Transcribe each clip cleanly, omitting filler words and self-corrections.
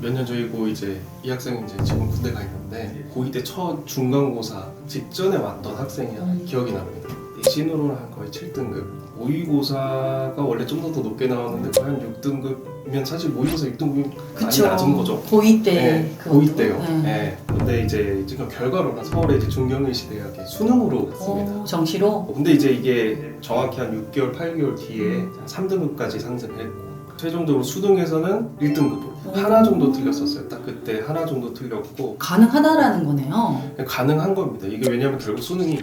몇 년 전이고 이제 이 학생이 이제 지금 군대 가 있는데 고2 때 첫 중간고사 직전에 왔던 학생이 기억이 납니다. 내신으로는 한 거의 7등급. 모의고사가 원래 좀 더 높게 나왔는데 거의 한 6등급이면 사실 모의고사 6등급이 많이 낮은 거죠. 고2 때. 네, 고2 때요. 네. 근데 이제 지금 결과로는 서울의 이제 중경일시대학에 수능으로 갔습니다. 정시로? 근데 이제 이게 정확히 한 6개월, 8개월 뒤에 3등급까지 상승했고 최종적으로 수능에서는 1등급으로 하나 정도 틀렸었어요. 딱 그때 하나 정도 틀렸고 가능하다라는 거네요. 가능한 겁니다. 이게 왜냐하면 결국 수능이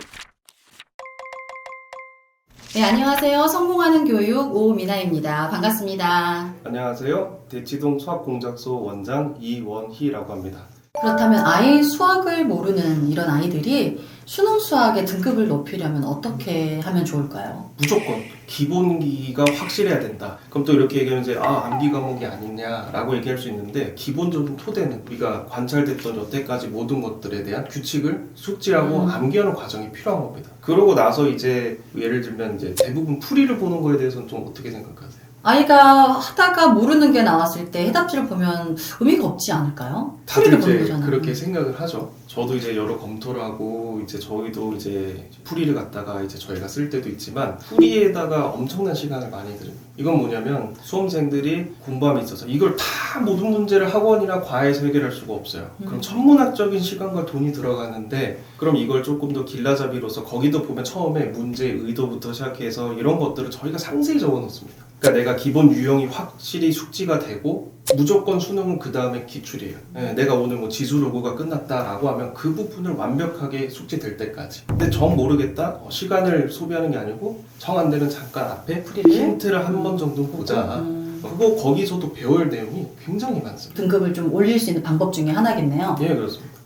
네, 안녕하세요. 성공하는 교육 오미나입니다. 반갑습니다. 안녕하세요. 대치동 수학공작소 원장 이원희라고 합니다. 그렇다면 아예 수학을 모르는 이런 아이들이 수능 수학의 등급을 높이려면 어떻게 하면 좋을까요? 무조건 기본기가 확실해야 된다. 그럼 또 이렇게 얘기하면 이제 암기 과목이 아니냐라고 얘기할 수 있는데 기본적인 토대는 우리가 관찰됐던 여태까지 모든 것들에 대한 규칙을 숙지하고 암기하는 과정이 필요한 겁니다. 그러고 나서 이제 예를 들면 이제 대부분 풀이를 보는 거에 대해서는 좀 어떻게 생각하세요? 아이가 하다가 모르는 게 나왔을 때 해답지를 보면 의미가 없지 않을까요? 다들 풀이를 보는 이제 거잖아요. 그렇게 생각을 하죠. 저도 이제 여러 검토를 하고 이제 저희도 이제 풀이를 갖다가 이제 저희가 쓸 때도 있지만 풀이에다가 엄청난 시간을 많이 들입니다. 이건 뭐냐면 수험생들이 공부함에 있어서 이걸 다 모든 문제를 학원이나 과외에서 해결할 수가 없어요. 그럼 천문학적인 시간과 돈이 들어가는데 그럼 이걸 조금 더 길라잡이로서 거기도 보면 처음에 문제 의도부터 시작해서 이런 것들을 저희가 상세히 적어 놓습니다. 그러니까 내가 기본 유형이 확실히 숙지가 되고 무조건 수능은 그 다음에 기출이에요. 내가 오늘 뭐 지수 로그가 끝났다라고 하면 그 부분을 완벽하게 숙지될 때까지. 근데 정 모르겠다? 시간을 소비하는 게 아니고 정 안 되면 잠깐 앞에 힌트를 한 번 정도 보자. 그거 거기서도 배울 내용이 굉장히 많습니다. 등급을 좀 올릴 수 있는 방법 중에 하나겠네요. 예, 그렇습니다.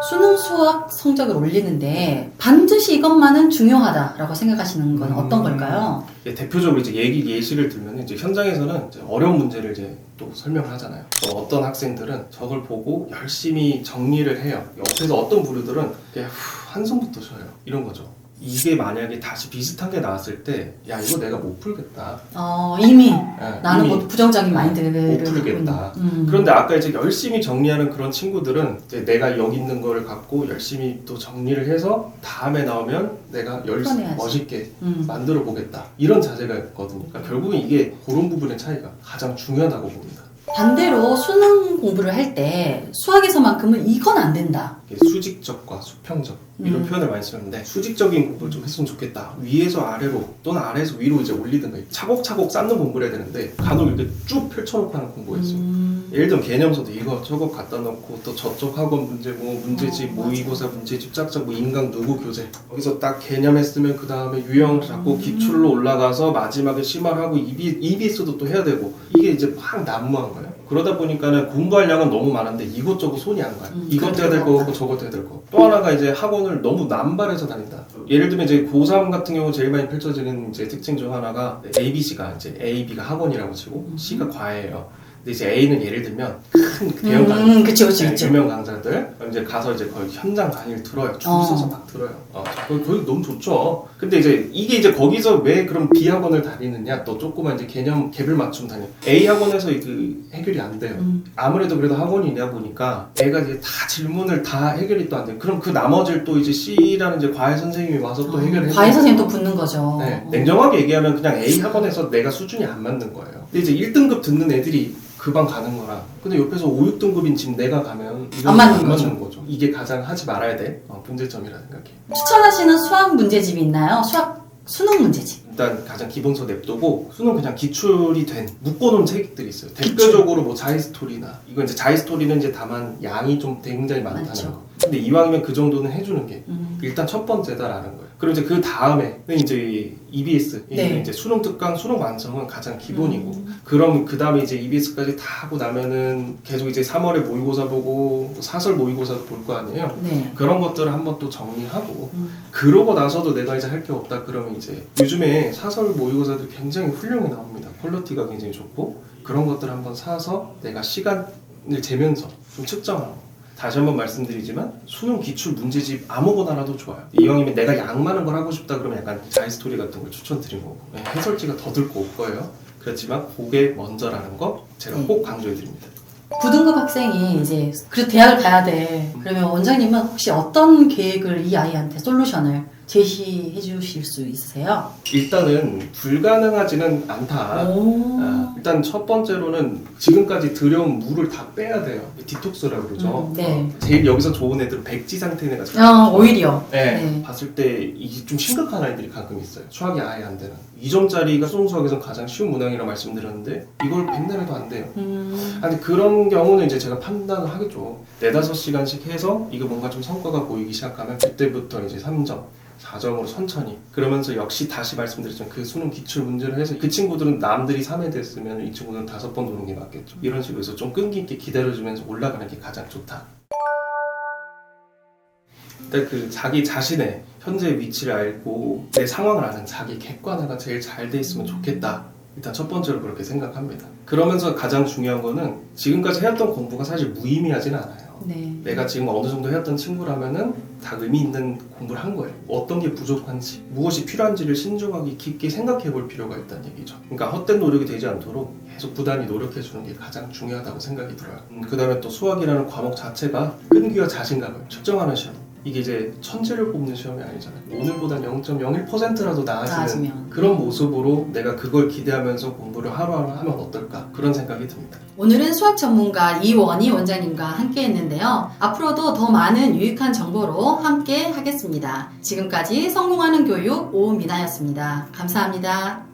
수능 수학 성적을 올리는데 반드시 이것만은 중요하다라고 생각하시는 건 어떤 걸까요? 예, 대표적으로 이제 예시를 들면 이제 현장에서는 이제 어려운 문제를 이제 또 설명을 하잖아요. 어떤 학생들은 저걸 보고 열심히 정리를 해요. 옆에서 어떤 부류들은 그냥 한숨부터 쉬어요. 이런 거죠. 이게 만약에 다시 비슷한 게 나왔을 때, 야 이거 내가 못 풀겠다. 이미 예, 나는 이미 뭐 부정적인 마인드를 못 풀겠다. 그런데 아까 이제 열심히 정리하는 그런 친구들은 이제 내가 여기 있는 거를 갖고 열심히 또 정리를 해서 다음에 나오면 내가 풀어내야지. 멋있게 만들어 보겠다. 이런 자세가 있거든요. 그러니까 결국은 이게 그런 부분의 차이가 가장 중요하다고 봅니다. 반대로 수능 공부를 할 때 수학에서만큼은 이건 안 된다. 수직적과 수평적 이런 표현을 많이 쓰는데 수직적인 공부를 좀 했으면 좋겠다. 위에서 아래로 또는 아래에서 위로 이제 올리든가 차곡차곡 쌓는 공부를 해야 되는데 간혹 이렇게 쭉 펼쳐놓고 하는 공부가 있어요. 예를 들면 개념서도 이거 저거 갖다 놓고 또 저쪽 학원 문제 뭐 문제집 모의고사 문제집 짝짝 뭐 인강 누구 교재 여기서 딱 개념 했으면 그 다음에 유형 잡고 기출로 올라가서 마지막에 심화하고 EBS도 또 해야 되고 이게 이제 막 난무한 거예요. 그러다 보니까는 공부할 양은 너무 많은데 이것저것 손이 안 가요. 이것도 해야 될 거 같고 저것도 해야 될 거. 또 하나가 이제 학원을 너무 남발해서 다닌다. 예를 들면 이제 고3 같은 경우 제일 많이 펼쳐지는 이제 특징 중 하나가 ABC가 이제 A, B가 학원이라고 치고 C가 과외예요. 근데 이제 A는 예를 들면 큰 대형 강좌, 그쵸. 유명 강좌들 이제 가서 이제 거의 현장 강의를 들어요. 줄 서서 막 들어요. 거기 너무 좋죠. 근데 이제 이게 이제 거기서 왜 그럼 B 학원을 다니느냐? 또 조그만 이제 개념 갭을 맞춤 다녀. A 학원에서 그 해결이 안 돼요. 아무래도 그래도 학원이냐 보니까 애가 이제 다 질문을 다 해결이 또 안 돼요. 그럼 그 나머지를 또 이제 C라는 이제 과외 선생님이 와서 또 해결해. 과외 선생님 또 붙는 거죠. 네, 냉정하게 얘기하면 그냥 A 학원에서 내가 수준이 안 맞는 거예요. 근데 이제 1등급 듣는 애들이 그 방 가는 거라. 근데 옆에서 5, 6등급인 지금 내가 가면 안 맞는 거죠. 이게 가장 하지 말아야 될 문제점이라 생각해요. 추천하시는 수학 문제집이 있나요? 수능 문제집. 일단 가장 기본서 냅두고 수능 그냥 기출이 된 묶어놓은 책들이 있어요. 대표적으로 뭐 자이스토리나 이거 이제 자이스토리는 이제 다만 양이 좀 굉장히 많다는 많죠. 거. 근데 이왕이면 그 정도는 해주는 게 일단 첫 번째다라는 거예요. 그리고 이제 그 다음에는 이제 EBS, 네. 이제 수능 특강, 수능 완성은 가장 기본이고, 그럼 그 다음에 이제 EBS까지 다 하고 나면은 계속 이제 3월에 모의고사 보고 사설 모의고사도 볼 거 아니에요. 네. 그런 것들을 한번 또 정리하고, 그러고 나서도 내가 이제 할 게 없다 그러면 이제 요즘에 사설 모의고사들이 굉장히 훌륭히 나옵니다. 퀄리티가 굉장히 좋고 그런 것들을 한번 사서 내가 시간을 재면서 좀 측정하는 거. 다시 한번 말씀드리지만 수능 기출 문제집 아무거나라도 좋아요. 이왕이면 내가 양 많은 걸 하고 싶다 그러면 약간 자이스토리 같은 걸 추천드린 거고 해설지가 더 들 거 없고요. 그렇지만 그게 먼저라는 거 제가 꼭 강조해 드립니다. 9등급 학생이 이제 그래도 대학을 가야 돼. 그러면 원장님은 혹시 어떤 계획을 이 아이한테 솔루션을 제시해 주실 수 있으세요? 일단은 불가능하지는 않다. 오. 일단 첫 번째로는 지금까지 들여온 물을 다 빼야 돼요. 디톡스라고 그러죠. 네. 제일 여기서 좋은 애들은 백지 상태인 애가 제일 좋아요. 오히려. 네, 네. 봤을 때 이게 좀 심각한 아이들이 가끔 있어요. 수학이 아예 안 되는. 2점짜리가 수능 수학에서 가장 쉬운 문항이라고 말씀드렸는데 이걸 백날해도 안 돼요. 아니 그런 경우는 이제 제가 판단을 하겠죠. 4-5시간씩 해서 이거 뭔가 좀 성과가 보이기 시작하면 그때부터 이제 3점, 4점으로 천천히 그러면서 역시 다시 말씀드렸지만 그 수능 기출 문제를 해서 그 친구들은 남들이 3회 됐으면 이 친구는 5번 도는 게 맞겠죠. 이런 식으로 해서 좀 끈기 있게 기다려주면서 올라가는 게 가장 좋다. 일단 그 자기 자신의 현재 위치를 알고 내 상황을 아는 자기 객관화가 제일 잘 돼 있으면 좋겠다. 일단 첫 번째로 그렇게 생각합니다. 그러면서 가장 중요한 거는 지금까지 해왔던 공부가 사실 무의미하진 않아요. 네. 내가 지금 어느 정도 해왔던 친구라면은 다 의미 있는 공부를 한 거예요. 어떤 게 부족한지, 무엇이 필요한지를 신중하게 깊게 생각해 볼 필요가 있다는 얘기죠. 그러니까 헛된 노력이 되지 않도록 계속 부단히 노력해 주는 게 가장 중요하다고 생각이 들어요. 그 다음에 또 수학이라는 과목 자체가 끈기와 자신감을 측정하는 시험. 이게 이제 천재를 뽑는 시험이 아니잖아요. 오늘보단 0.01%라도 나아지는 나아지면. 그런 모습으로 내가 그걸 기대하면서 공부를 하루하루 하면 어떨까 그런 생각이 듭니다. 오늘은 수학 전문가 이원희 원장님과 함께 했는데요. 앞으로도 더 많은 유익한 정보로 함께 하겠습니다. 지금까지 성공하는 교육 오미나였습니다. 감사합니다.